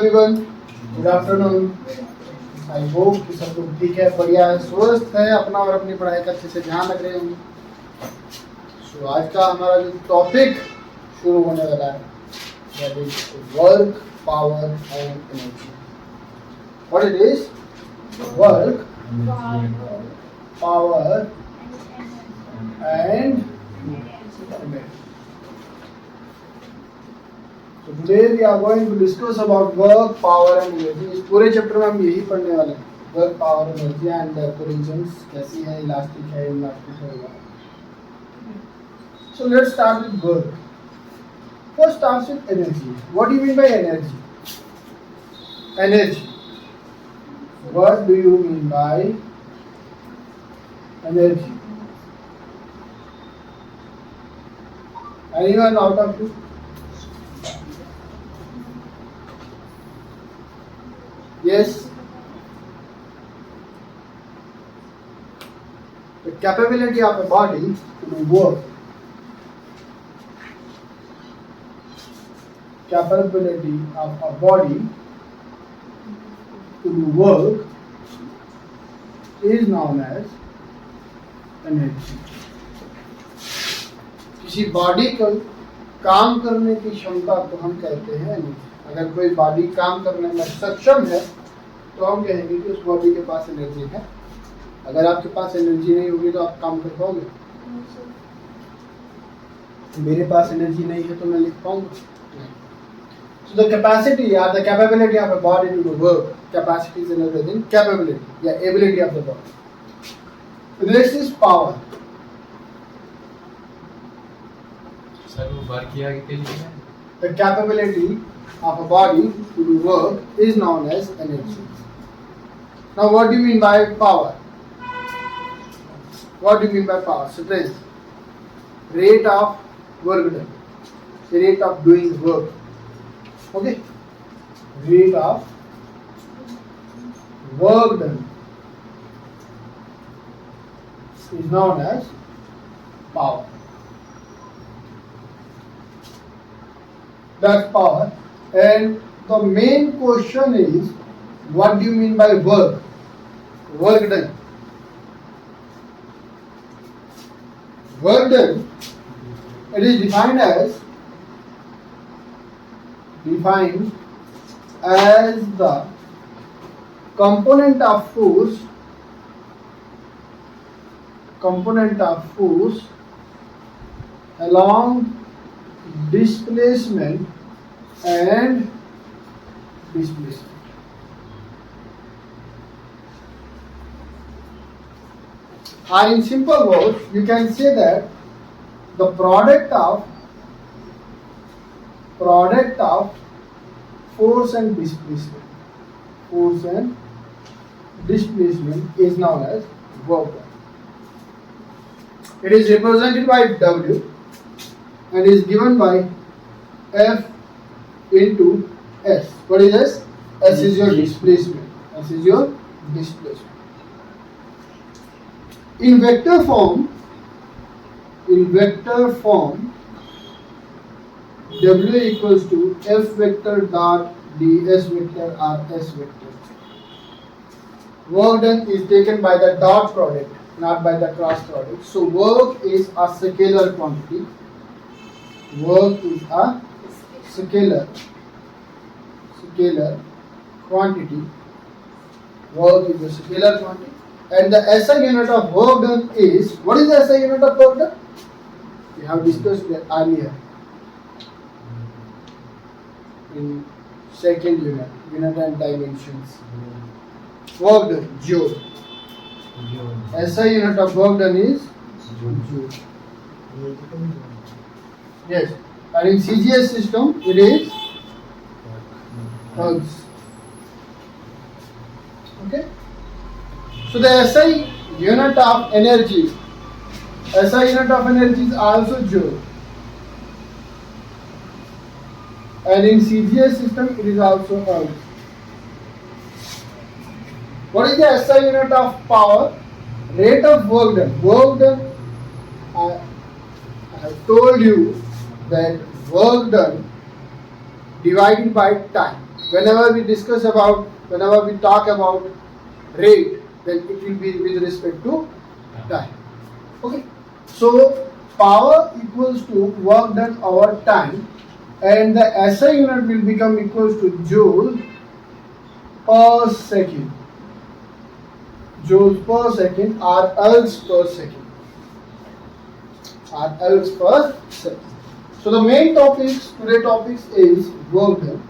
Everyone, good afternoon. I hope कि सब लोग ठीक है, बढ़िया है, स्वस्थ है, अपना और अपनी पढ़ाई का अच्छे से ध्यान रख रहे होंगे। सो आज का हमारा जो टॉपिक शुरू होने वाला है that is work, power and energy. What it is? Work, power and energy. So today we are going to discuss about work, power and energy। इस पूरे चैप्टर में हम यही पढ़ने वाले हैं, work, power, energy and collisions कैसी है, इलास्टिक है, इनलास्टिक है। So let's start with work. First starts with energy. What do you mean by energy? Energy. What do you mean by energy? Anyone out of you? Yes. The capability of a body to do work. Capability of a body to do work is known as energy. किसी body को काम करने की क्षमता को हम कहते हैं एनर्जी। अगर कोई बॉडी काम करने में सक्षम है तो हम कहेंगे कि उस बॉडी के पास एनर्जी है। अगर आपके पास एनर्जी नहीं होगी तो आप काम कर पाओगे? मेरे पास एनर्जी नहीं है तो मैं लिख पाऊंगा? So the capacity or the capability of a body to do work, capacity is another thing, capability, yeah, ability of the body. Next is power. Sir वो वर्क किया के लिए है। The capability of a body to do work is known as energy. Now what do you mean by power? What do you mean by power? Strength, rate of work done, the rate of doing work. Okay, rate of work done is known as power. That's power. And the main question is, what do you mean by work? Work done. Work done, it is defined as the component of force along displacement and displacement. Or in simple words, you can say that the product of force and displacement is known as work done. It is represented by W and is given by F into S. What is S? S is your displacement. S is your displacement. In vector form, W equals to F vector dot ds vector or S vector. Work done is taken by the dot product, not by the cross product. So work is a scalar quantity. Work is a scalar quantity. Work is a scalar quantity. And the SI unit of work done is, what is the SI unit of work done? We have discussed that earlier in second unit and dimensions. Work done, joule. SI unit of work done is joule. Yes, and in CGS system it is hertz. Okay. So the SI unit of energy is also joule, and in CGS system it is also hertz. What is the SI unit of power? Rate of work done. Work done, I have told you that work done divided by time. whenever we talk about rate, then it will be with respect to time. Okay, so power equals to work done over time, and the SI unit will become equals to joule per second. Joules per second or L's per second. So the main today topics is work done.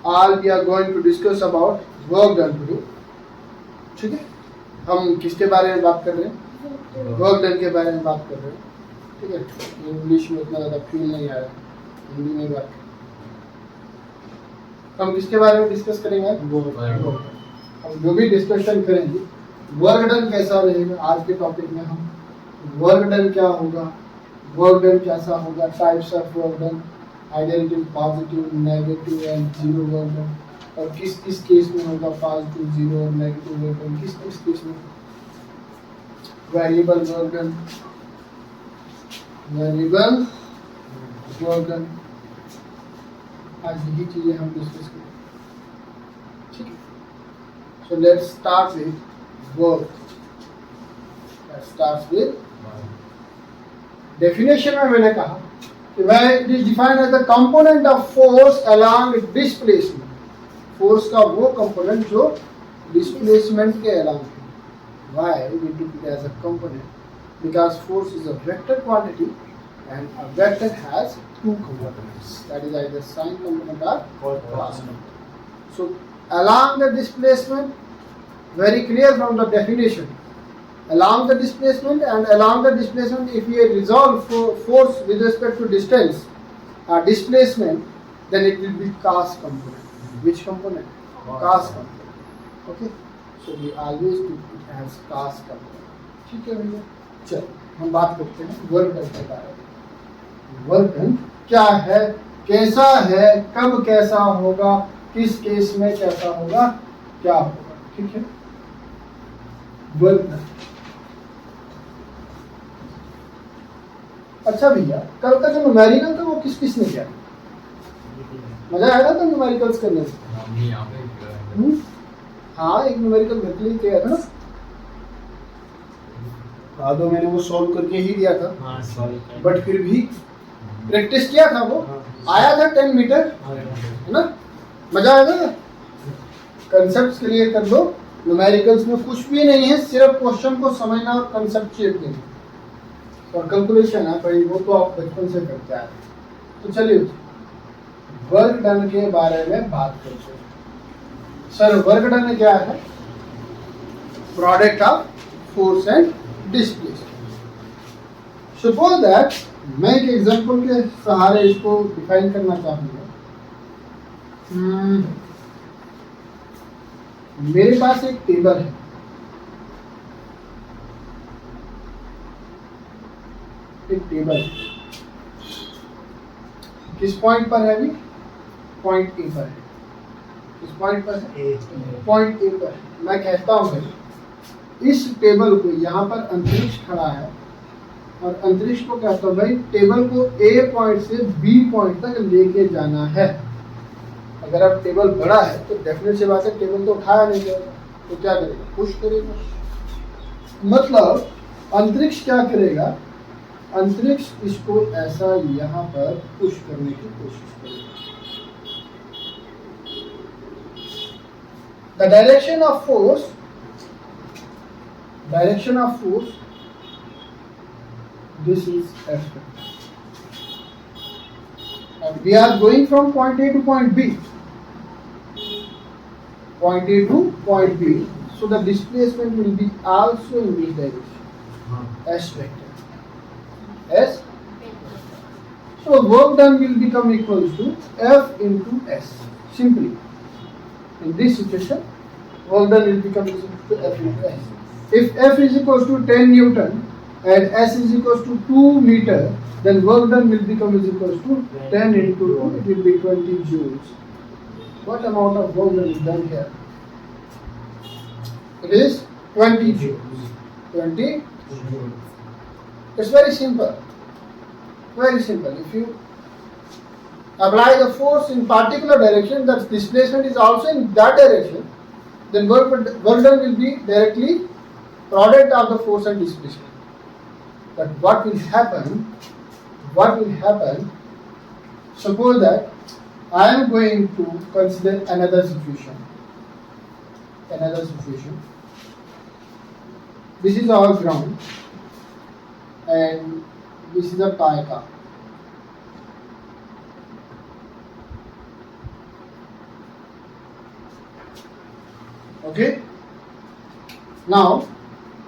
All we are going to discuss about work done today. ठीक है, हम किसके बारे में बात कर रहे हैं? वर्क डन के बारे में बात कर रहे हैं. ठीक है, इंग्लिश में उतना ज़्यादा फील नहीं आया, हिंदी में बात. हम किसके बारे में डिस्कस करेंगे? हम जो भी डिस्कशन करेंगे, वर्क डन कैसा रहेगा. आज के टॉपिक में हम वर्क डन क्या होगा, वर्क डन कैसा होगा, types of work done, identity positive, negative and zero work done, और किस किस केस में होगा पॉजिटिव, जीरो और नेगेटिव वर्क डन, किस किस केस में, वेरिएबल वर्क डन, आज यही चीजें हम डिस्कस करेंगे. ठीक है, so let's start with work. Let's start with definition. में मैंने कहा कि where it is defined as the component of force along displacement. Force का वो कंपोनेंट जो डिस्प्लेसमेंट के along है. Why we took it as a component? Because force is a vector quantity and a vector has two components. That is either sign component or cos component. So along the displacement, very clear from the definition, along the displacement, and along the displacement, if we resolve force with respect to distance or displacement, then it will be cos component. Which component? Cos component. Okay, so we always do it as cos component. ठीक है भैया, चलो हम बात करते हैं work done के बारे में. वर्क डन क्या है, कैसा है, कब कैसा होगा, किस केस में कैसा होगा, क्या होगा. ठीक है, वर्क डन. अच्छा भैया, कल का जो न्यूमेरिकल था वो किस किस ने किया? मजा आया था न्यूमेरिकल्स करने में? हाँ, एक न्यूमेरिकल घर के लिए किया था ना. हाँ, तो मैंने वो सॉल्व करके ही दिया था. बट फिर भी प्रैक्टिस किया था, वो आया था 10 मीटर, है ना. मजा आया था. कंसेप्ट क्लियर कर लो. न्यूमेरिकल्स में कुछ भी नहीं है, सिर्फ क्वेश्चन को समझना और कंसेप्ट चेक करना और कैलकुलेशन है भाई, वो तो आप बचपन से करते आए. तो चलिए वर्क डन के बारे में बात करते हैं. सर, वर्क डन क्या है? Product of force and displacement. Suppose that मैं एक एग्जांपल के सहारे इसको डिफाइन करना चाहूंगा. मेरे पास एक टेबल है. एक टेबल किस पॉइंट पर है? अभी पॉइंट ए पर है. किस पॉइंट पर है? पॉइंट ए पर. मैं कहता हूं भाई, इस टेबल को यहाँ पर अंतरिक्ष खड़ा है और अंतरिक्ष को कहता हूँ भाई, टेबल को ए पॉइंट से बी पॉइंट तक लेके जाना है. अगर अब टेबल बड़ा है तो डेफिनेट सी बात है, टेबल तो उठाया नहीं जाएगा, तो क्या करेगा? पुश करेगा. मतलब अंतरिक्ष क्या करेगा? अंतरिक्ष इसको ऐसा यहाँ पर पुश करने की कोशिश करेगा. The direction of force, this is F. And we are going from point A to point B. Point A to point B. So the displacement will be also in this direction. S vector. S. So work done will become equals to F into S. Simply, in this situation, work done will become equal to F into S. If F is equals to 10 Newton and S is equals to 2 meter, then work done will become equals to 10 into 2. It will be 20 joules. What amount of work done is done here? It is 20 joules. 20 joules. It's very simple. Very simple. If you apply the force in particular direction, that displacement is also in that direction, then work done will be directly product of the force and displacement. But what will happen? Suppose that I am going to consider another situation. This is our ground, and this is a pie car. Okay. Now,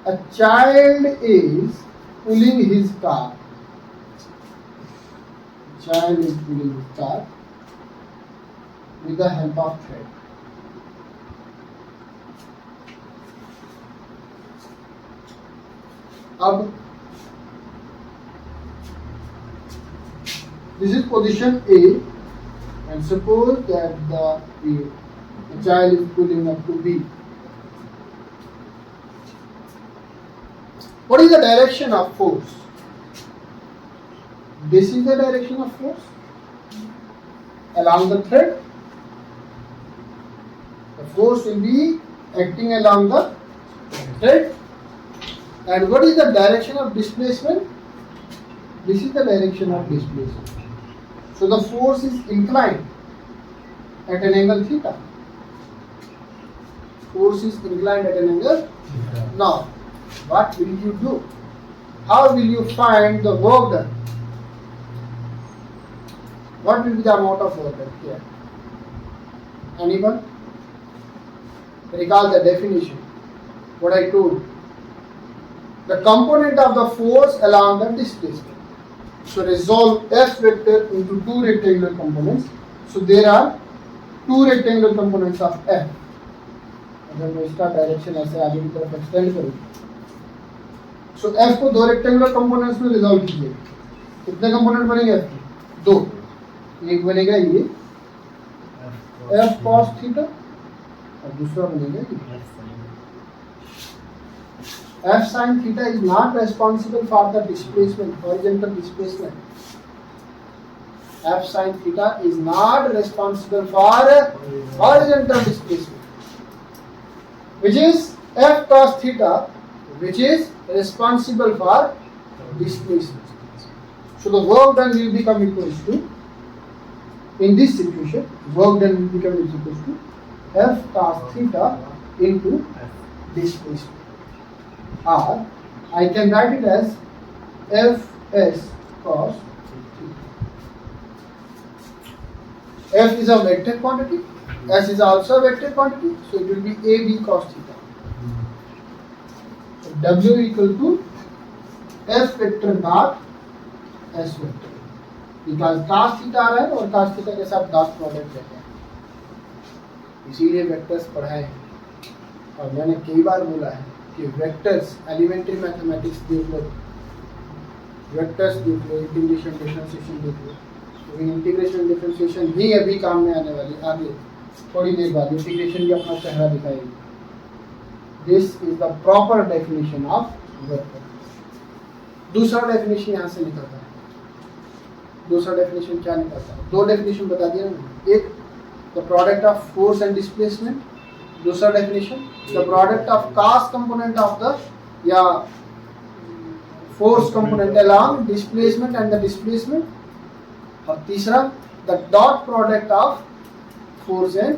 a child is pulling his car. With the help of thread. अब this is position A, and suppose that the child is pulling up to B. What is the direction of force? This is the direction of force along the thread. The force will be acting along the thread. And what is the direction of displacement? This is the direction of displacement. So the force is inclined at an angle theta. Force is inclined at an angle. Now, what will you do? How will you find the work done? What will be the amount of work done here? Anyone? Recall the definition. What I told. The component of the force along the displacement. So resolve F vector into two rectangular components. So there are two rectangular components of F. अगर मैं इसका direction ऐसे आगे की तरफ extend करूँ, सो F को दो रेक्टेंगुलर कंपोनेंट्स में रिजॉल्व कीजिए. कितने कंपोनेंट बनेंगे F के? दो. एक बनेगा ये F cos थीटा और दूसरा बनेगा ये F sin theta is not responsible for the displacement, horizontal displacement. F sin theta is not responsible for horizontal displacement, which is F cos theta, which is responsible for displacement. So the work done will become equals to, in this situation, work done will become equals to F cos theta into displacement. Or I can write it as Fs cos theta. F is a vector quantity, S is also a vector quantity, so it will be AB cos theta. So W equal to F vector dot S vector, because cos theta आ रहा है और cos theta के साथ dot product रहता है, इसीलिए vectors पढ़ाए हैं. और मैंने कई बार बोला है कि वेक्टर्स एलिमेंट्री मैथमेटिक्स देख लो, वेक्टर्स देख लो, इंटीग्रेशन डिफरेंशिएशन देख लो. तो इंटीग्रेशन डिफरेंशिएशन ही अभी काम में आने वाली, आगे थोड़ी देर बाद इंटीग्रेशन भी अपना चेहरा दिखाएगी. This is the proper definition of vector. दूसरा डेफिनेशन यहाँ से निकलता है. दूसरा डेफिनेशन क्या निकलता है? दो डेफिनेशन बता दिया ना. एक the product of force and displacement, दूसरा definition the product of cos component of the या force component along displacement and the displacement, और तीसरा the dot product of force and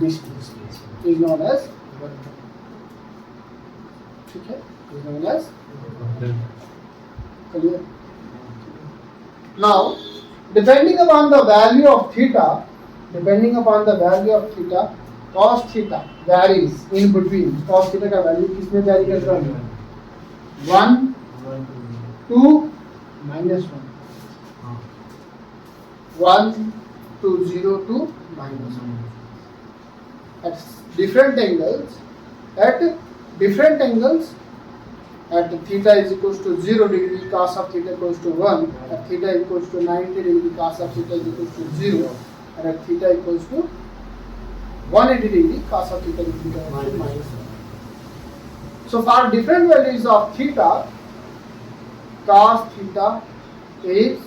displacement is known as vector. ठीक है, is known as clear. Now depending upon the value of theta, cos theta varies in between. Cos theta का value किसमें vary करता है? 1 2 -1, 1 to 0 to -1 at different angles. At theta is equals to 0 degree, cos of theta equals to 1. At theta equals to 90 degree, cos of theta is equals to 0. And at theta equals to 180 degree, cos of theta is equals to -1. So for different values of theta, cos theta is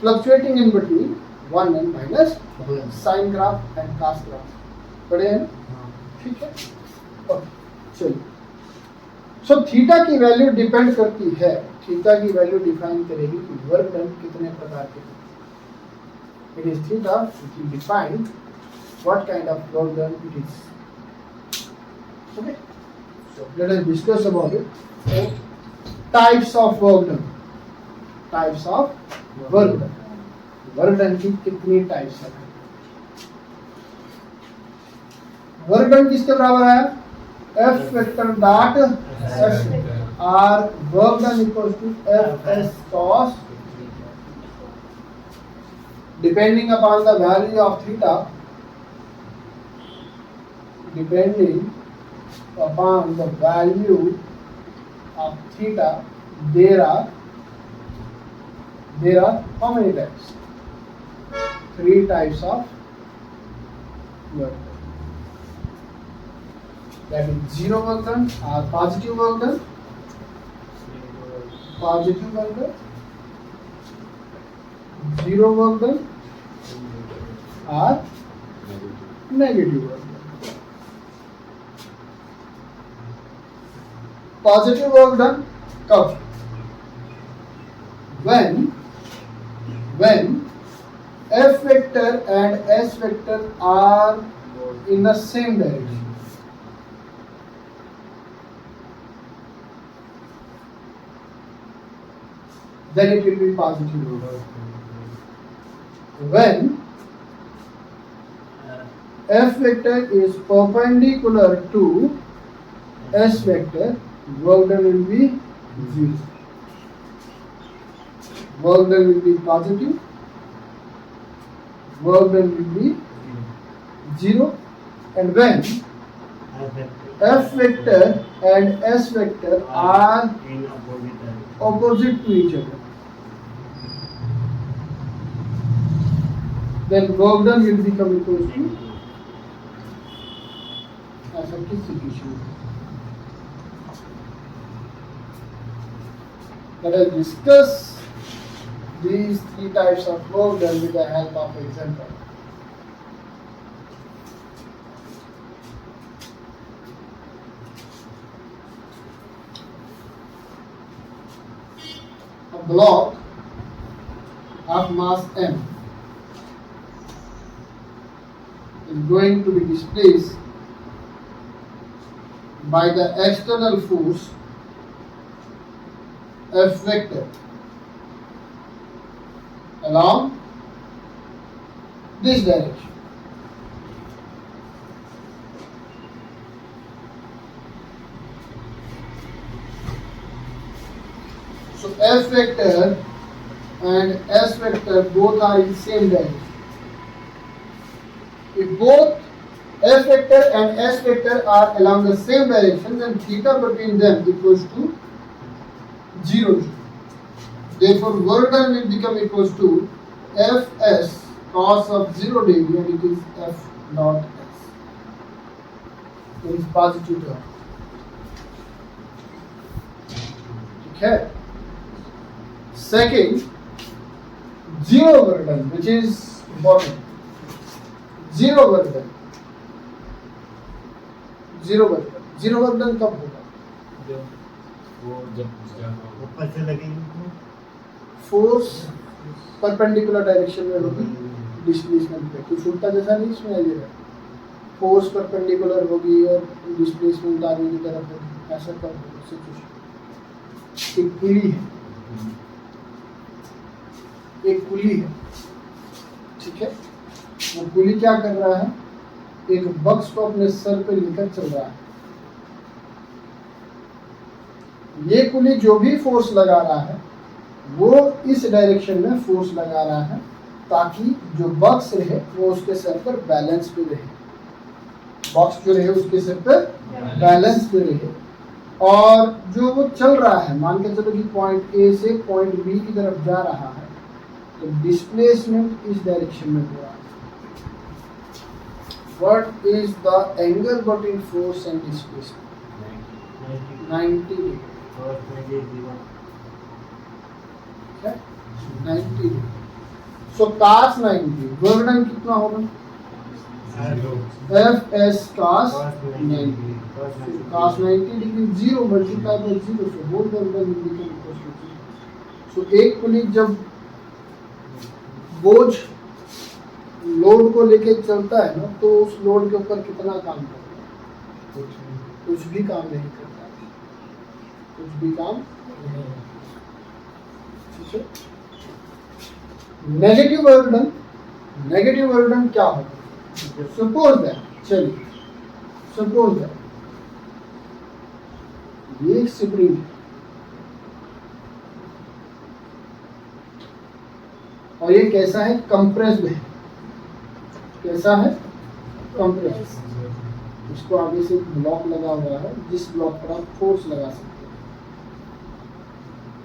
fluctuating in between 1 and minus sine graph and cos graph पढ़े हैं ना? ठीक है, okay चलिए। So theta की value depend करती है, theta की वैल्यू डिफाइन करेगी कि वर्क डन कितने प्रकार के हैं। It is theta which will define what kind of work done it is. Okay, so let us discuss about it. Types of work done, types of work done, work done की कितनी types है? Work done किसके बराबर है? F vector dot F R work done equals to F S cos, depending upon the value of theta, depending upon the value of theta, there are how many types? 3 types of work done. That is zero work done or positive work done, positive work done, zero work done or negative work done. Positive work done कब? When F vector and S vector are in the same direction. Then it will be positive work. When F vector is perpendicular to S vector, work done will be 0. Work done will be positive, work done will be 0. And when F vector and S vector are opposite to each other, then work done will become equal to ऐसा किस situation में? Let us discuss these 3 types of work done with the help of example. A block of mass m is going to be displaced by the external force F vector along this direction. So F vector and S vector both are in same direction. If both F vector and S vector are along the same direction, then theta between them equals to 0. Therefore, work done will become equals to Fs cos of 0 degree, and it is F dot S. It is positive term. Okay. Second, zero work done, which is important. Zero work done. Zero work done. Zero work done कब होगा? वो जब ऊपर से लगेगी force perpendicular direction में होगी displacement पे, कुछ उल्टा जैसा नहीं इसमें आइएगा। फोर्स परपेंडिकुलर होगी और डिस्प्लेसमेंट आगे की तरफ होगी, ऐसा कब होगा सिचुएशन? एक पुली है, एक पुली है, ठीक है। वो पुली क्या कर रहा है? एक बक्स को अपने सर पे लेकर चल रहा है। ये पुली जो भी फोर्स लगा रहा है वो इस डायरेक्शन में फोर्स लगा रहा है ताकि जो बॉक्स रहे वो उसके सर पर बैलेंस पे रहे, बॉक्स जो रहे उसके सर पर बैलेंस पे रहे। और जो वो चल रहा है, मान के चलो कि पॉइंट ए से पॉइंट बी की तरफ जा रहा है, तो डिस्प्लेसमेंट इस डायरेक्शन में हो रहा है। What is the angle between force and displacement? 90 degree. Okay? 90 degree. So cos 90 work done कितना होगा? F S cos 90 cos 90 degree 0 multiply by 0 so whole work done will become equal to 0। So एक pulley जब बोझ load को लेके चलता है ना, तो उस लोड के ऊपर कितना काम करता है? कुछ भी काम नहीं करता, कुछ भी काम नहीं। ठीक है, negative work done, negative work done क्या होगा? सपोज दैट, चलिए सपोज दैट ये स्प्रिंग और ये कैसा है? कंप्रेस्ड है। कैसा है? कंप्रेस्ड। इसको आगे से ब्लॉक लगा हुआ है, जिस ब्लॉक पर आप फोर्स लगा सकते हैं।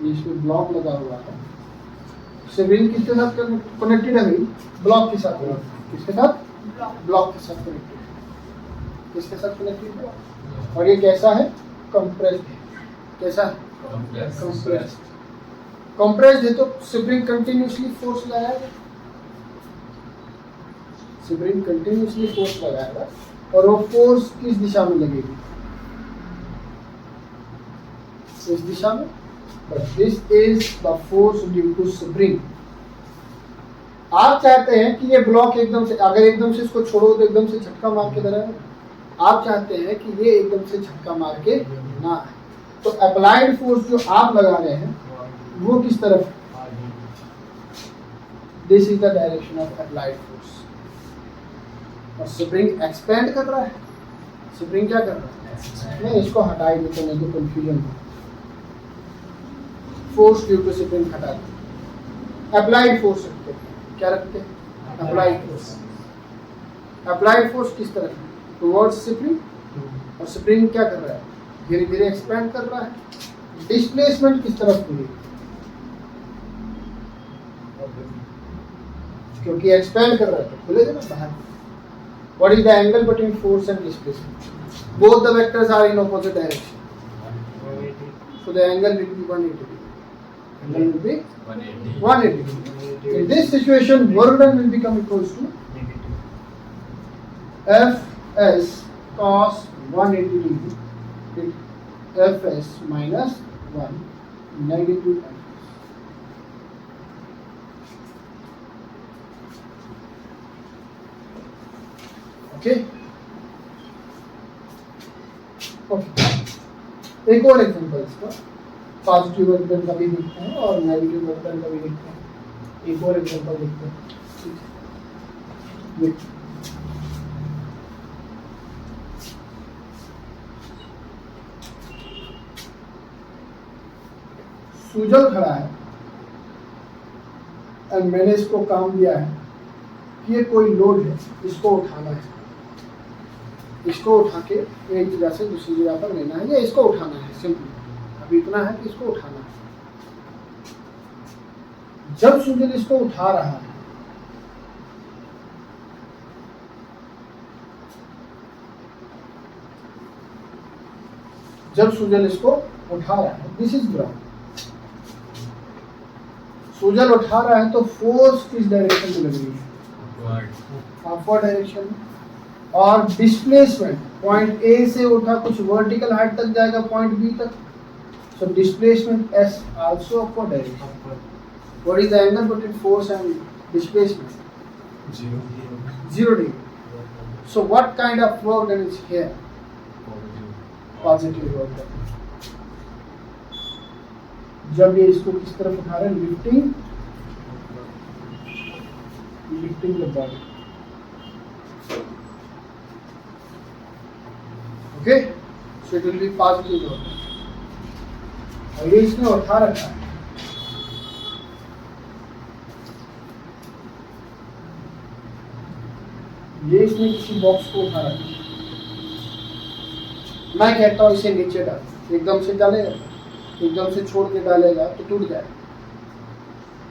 ये इसमें ब्लॉक लगा हुआ है। स्प्रिंग किसके साथ कनेक्टेड है? ब्लॉक के साथ। किसके साथ? ब्लॉक के साथ कनेक्टेड। किसके साथ कनेक्टेड है? और ये कैसा है? कंप्रेस्ड है। कैसा है? कंप्रेस्ड। कंप्रेस्ड है तो स्प्रिंग कंटिन्यूसली फोर्स लगाएगा, स्प्रिंग कंटिन्यूसली फोर्स लगाएगा और वो फोर्स किस दिशा में लगेगी? इस दिशा में। But this is the force due to spring. आप चाहते हैं कि ये ब्लॉक एकदम से, अगर एकदम से इसको छोड़ो तो एकदम से झटका मार के धरा है। आप चाहते हैं कि ये एकदम से झटका मार के ना आए, तो अप्लाइड फोर्स जो आप लगा रहे हैं वो किस तरफ? This is the direction of applied force. और स्प्रिंग एक्सपेंड कर रहा है। स्प्रिंग क्या कर रहा है? मैं इसको हटा ही देता हूं, नहीं तो कंफ्यूजन हो। फोर्स ड्यू टू स्प्रिंग हटा दें, अप्लाइड फोर्स रखते हैं। क्या रखते हैं? Applied force. अप्लाइड फोर्स किस तरफ? Towards spring. और स्प्रिंग क्या कर रहा है? धीरे धीरे एक्सपेंड कर रहा है। डिस्प्लेसमेंट किस तरफ होगी? क्योंकि एक्सपेंड कर रहा है तो खुलेगा ना बाहर। What is the angle between force and displacement? Both the vectors are in opposite direction. So the angle will be 180 degree. Angle will be 180 degree. In this situation, work done will become equals to Fs cos 180 degree. Fs minus 1 negative Fs. Okay okay, एक और example इसका positive work done का भी देखते हैं और negative work done का भी देखते हैं। एक और एग्जांपल देखते हैं। ठीक है, सूजल खड़ा है और मैंने इसको काम दिया है कि ये कोई लोड है, इसको उठाना है। इसको उठा के एक जगह से दूसरी जगह पर लेना है या इसको उठाना है। सिंपल अभी इतना है कि इसको उठाना है। जब सूजन इसको उठा रहा है, जब सूजन इसको उठा रहा है, दिस इज ग्राउंड। सूजन उठा रहा है तो फोर्स किस डायरेक्शन में लग रही है? Upward direction. और डिस्प्लेसमेंट पॉइंट ए से उठा कुछ वर्टिकल हाइट तक जाएगा पॉइंट बी तक, so displacement S also upward direction. What is the angle between force and displacement? 0 degree. So what kind of work done is here? Positive work done. जब ये इसको किस तरफ उठा रहे हैं? Lifting the body. Okay, so it will be positive work. और ये इसने उठा रखा है। ये इसने किसी बॉक्स को उठा रखा है। मैं कहता हूं इसे नीचे डाल। एकदम से डालेगा, एकदम से छोड़ के डालेगा तो टूट जाएगा,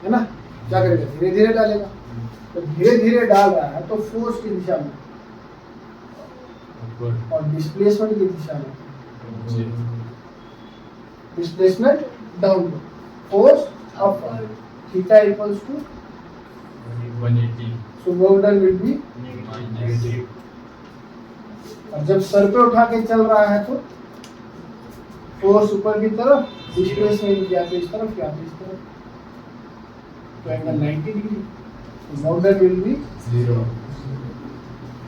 है ना? क्या करेगा? धीरे धीरे डालेगा। तो धीरे धीरे डाल रहा है तो फोर्स की दिशा में और डिस्प्लेसमेंट की दिशा में। Displacement downward, force upward. Theta equals to 180 So work done will be, negative और जब सर पे उठा के चल रहा है तो फोर्स ऊपर की तरफ, डिस्प्लेसमेंट या तो इस तरफ या तो इस तरफ, तो angle 90 degree, work done will be 0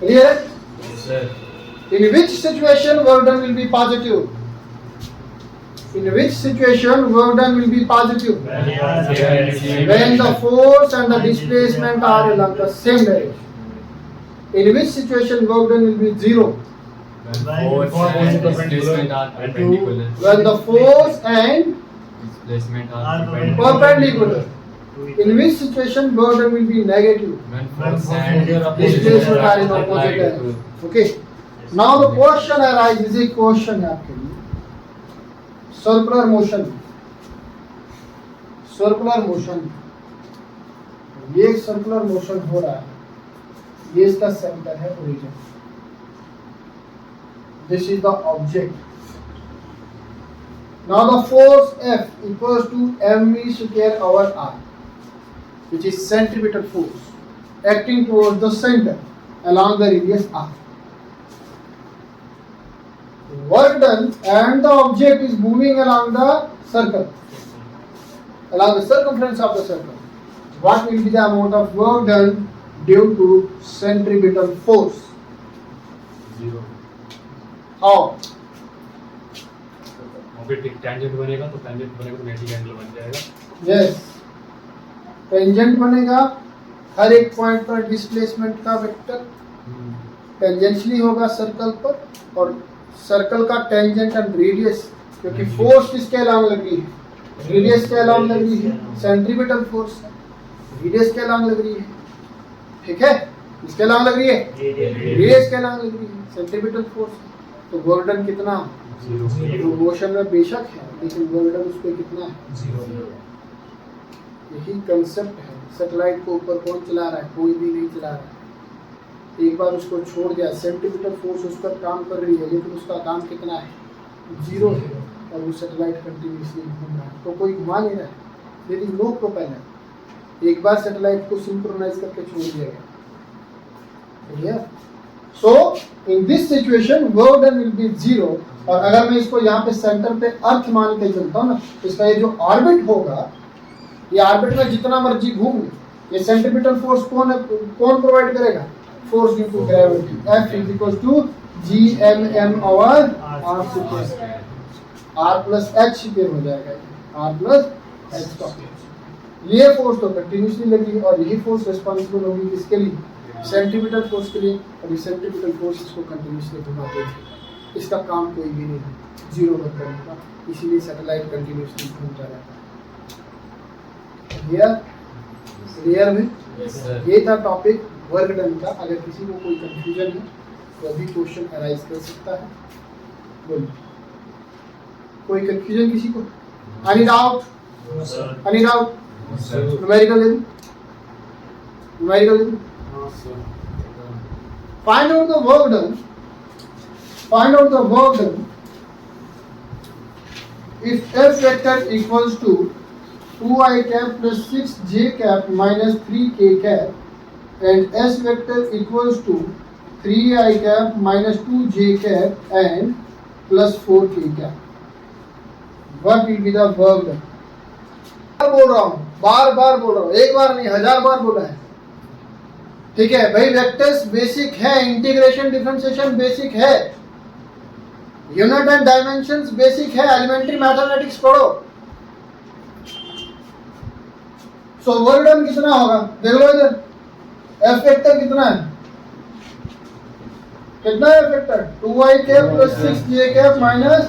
clear. yes sir In which situation work done will be positive? In which situation work done will be positive? When the force and the displacement are along the same direction. In which situation work done will be zero? force and displacement are perpendicular When the force and displacement are perpendicular. In which situation work done will be negative? when force and Displacement are in opposite direction. Okay. Now the question arises, एक question है आपके लिए, circular motion. Circular motion, ये एक circular motion हो रहा है, ये इसका सेंटर है, origin. This is the object. Now the force F equals to mv square over r, which is centripetal force acting towards the center along the radius r. Work done and the object is moving along the circle, along the circumference of the circle. What will be the amount of work done due to centripetal force? 0 How? Object tangent बनेगा तो kinetic angle बन जाएगा. Yes. Tangent बनेगा, हर एक point पर displacement का vector tangentially होगा circle पर, और सर्कल का टेंजेंट एंड रेडियस, क्योंकि फोर्स किसके अलांग लग रही है? रेडियस के अलांग लग रही है. सेंट्रीपिटल फोर्स है, रेडियस के अलांग लग रही है. ठीक है, किसके अलांग लग रही है? रेडियस के अलांग लग रही है, सेंट्रीपिटल फोर्स है. तो वर्क डन कितना? 0 मोशन में बेशक है, लेकिन वर्क डन उस पर कितना है? 0 यही कंसेप्ट है. सैटेलाइट को ऊपर कौन चला रहा है? कोई भी नहीं चला रहा है. एक बार उसको छोड़ दिया, सेंट्रीपिटल फोर्स उस पर काम कर रही है, लेकिन उसका काम कितना है? 0 है, और वो सैटेलाइट कंटिन्यूसली घूम रहा है. तो कोई घुमा नहीं रहा है, देयर इज नो प्रोपेलर. एक बार सैटेलाइट को सिंक्रोनाइज करके छोड़ दिया गया. Clear? So in this situation work done will be 0. और अगर मैं इसको यहाँ पे सेंटर पे अर्थ मान के चलता हूँ ना, तो इसका ये जो ऑर्बिट होगा, ये ऑर्बिट में जितना मर्जी घूम ले, ये सेंट्रीपिटल फोर्स कौन प्रोवाइड करेगा? Force due to gravity. F is equals to Gmm over r square. r plus h square हो जाएगा, r plus h स्क्वायर. ये फोर्स तो कंटिन्यूसली लगी, और यही फोर्स रिस्पांसिबल होगी किसके लिए? सेंट्रीपिटल फोर्स के लिए. और ये सेंट्रीपिटल फोर्स इसको कंटिन्यूसली घुमाते हैं. इसका काम कोई भी नहीं है, 0 वर्क करने का. इसीलिए सैटेलाइट कंटिन्यूसली घूमता रहता है. क्लियर में? yes sir ये था टॉपिक वर्क डन का. अगर किसी को कोई कंफ्यूजन है तो अभी क्वेश्चन अराइज कर सकता है. बोलिए, कोई कंफ्यूजन किसी को? Any doubt? Any doubt? sir numerical दे दूं? न्यूमेरिकल दे दूं? Find out the work done. Find out the work done if F vector equals to 2i cap plus 6j cap minus 3k cap and S vector equals to 3i cap minus 2j cap and plus 4k cap. What will be the work done? बोल रहा हूँ, बार बार बोल रहा हूँ, एक बार नहीं 1000 बार बोला है. ठीक है भाई, वेक्टर्स बेसिक है, इंटीग्रेशन डिफरेंशिएशन बेसिक है, यूनिट एंड डायमेंशंस बेसिक है, एलिमेंट्री मैथमेटिक्स पढ़ो. सो वर्क डन कितना होगा? देख लो इधर, एफ वेक्टर कितना है? कितना है F vector? 2i cap plus 6j cap minus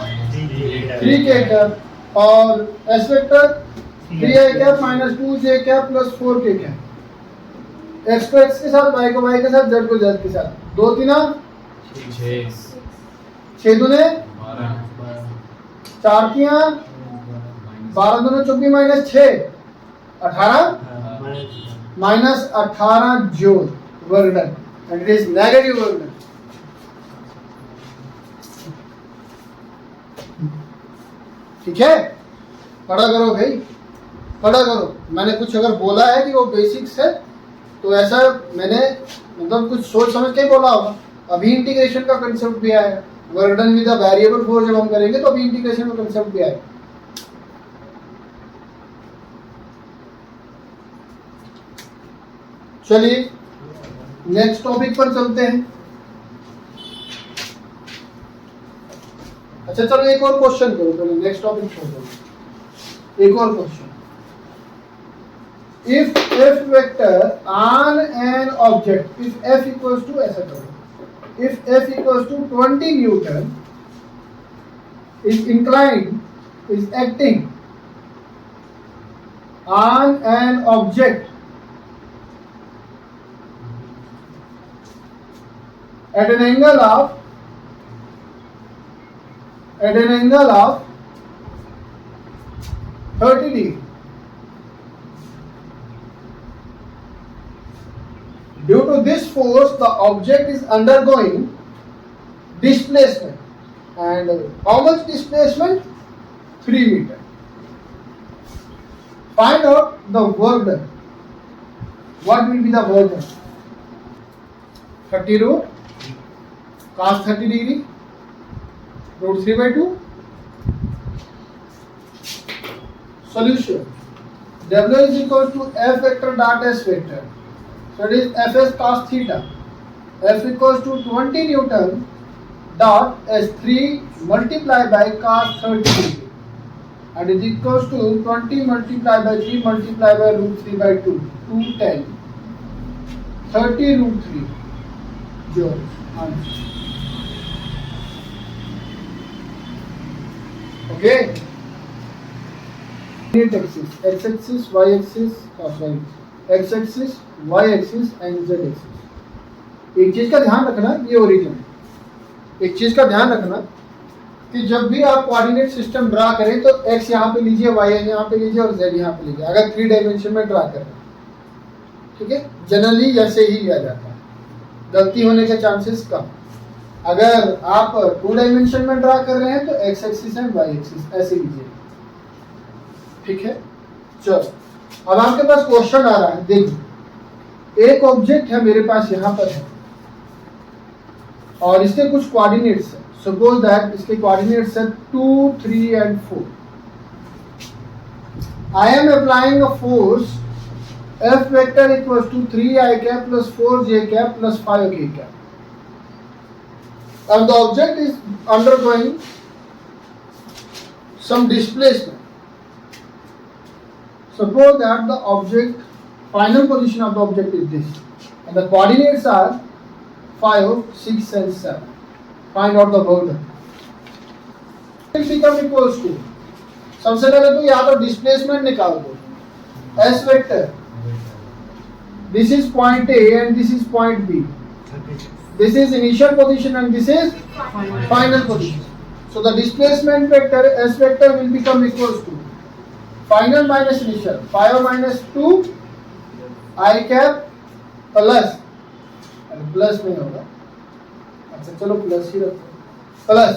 3k cap, और S vector 3i cap minus 2j cap plus 4k cap. X को एक्स के साथ, वाई को वाई के साथ, जेड को जेड के साथ. 2 3 6 दूने 4 3 12 दूने 24 minus 6 18 minus 18 joule work done, and it is negative work done. ठीक है, पढ़ा करो भाई, पढ़ा करो. मैंने कुछ अगर बोला है कि वो बेसिक्स है तो ऐसा मैंने मतलब कुछ सोच समझ के ही बोला होगा। अभी इंटीग्रेशन का कंसेप्ट भी आया, work done with a variable force जब हम करेंगे तो अभी इंटीग्रेशन का कंसेप्ट भी आएगा। चलिए नेक्स्ट टॉपिक पर चलते हैं। अच्छा चलो एक और क्वेश्चन करो, चलो नेक्स्ट टॉपिक छोड़ दो। एक और question, if f vector on an object, if f equals to ऐसा करो, if f equals to 20 Newton is inclined, is acting on an object at an angle of 30 degree. Due to this force, the object is undergoing displacement. And how much displacement? 3 meter. Find out the work done. What will be the work done? 30 root cos 30 degree root 3 by 2. Solution. W is equal to F vector dot S vector. So it is Fs cos theta. F equals to 20 Newton dot S3 multiplied by cos 30 degree. And it is equals to 20 multiplied by 3 multiplied by root 3 by 2. 210. 30 root 3. Joule. Answer. Okay. Axis, x-axis, y-axis, x-axis, y-axis and z-axis। एक चीज का ध्यान रखना, ये origin, एक चीज का ध्यान रखना कि जब भी आप कोऑर्डिनेट सिस्टम ड्रा करें तो x यहाँ पे लीजिए, y यहाँ पे लीजिए और z यहाँ पे लीजिए, अगर 3 डायमेंशन में ड्रा कर रहे हैं, ठीक है। जनरली ऐसे ही लिया जाता है, गलती होने के चांसेस कम। अगर आप 2 डायमेंशन में ड्रा कर रहे हैं तो x axis and y axis ऐसे लीजिए, ठीक है। चलो अब आपके पास क्वेश्चन आ रहा है, देखिए एक ऑब्जेक्ट है मेरे पास यहाँ पर है और इसके कुछ कोऑर्डिनेट्स है। सपोज दैट इसके कोऑर्डिनेट्स है 2, 3 and 4। I am applying a force F vector equals to 3i cap plus 4j cap plus 5k cap. And the object is undergoing some displacement. Suppose that the object, final position of the object is this, and the coordinates are 5, 6 and 7. Find out the work done. It become equals to, सबसे पहले तो यहाँ तो displacement निकाल दो, S vector. This is point A and this is point B. This is initial position and this is final position. So the displacement vector S vector will become equals to final minus initial, 5 minus 2 I cap plus, plus नहीं होगा, अच्छा चलो plus ही रखो, plus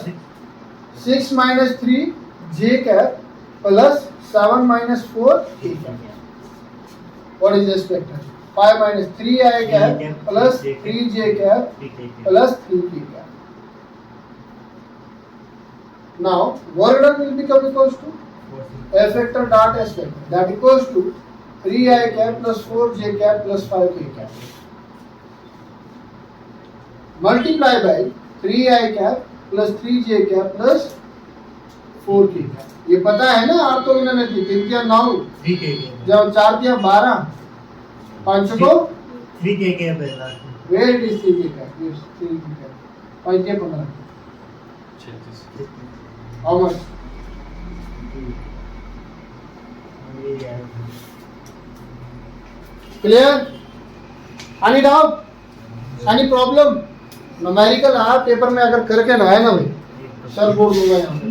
6 minus 3 J cap plus 7 minus 4 K cap. What is S vector? 5 minus 3i cap plus 3j cap plus 3k cap. Now work done will become equals to F vector dot S vector, that equals to 3i cap plus 4j cap plus 5k cap multiply by 3i cap plus 3j cap plus 4k cap. ये पता है ना orthogonality, 3 क्या 9, जब 4 क्या 12, 5 को 3k के पहला where it is 3k cap, yes 3k cap, 5 के 15, 36 how much? Clear? Any doubt? Any problem? Numerical आप पेपर में अगर करके ना आए ना भाई, सर बोल दूंगा यहाँ पे।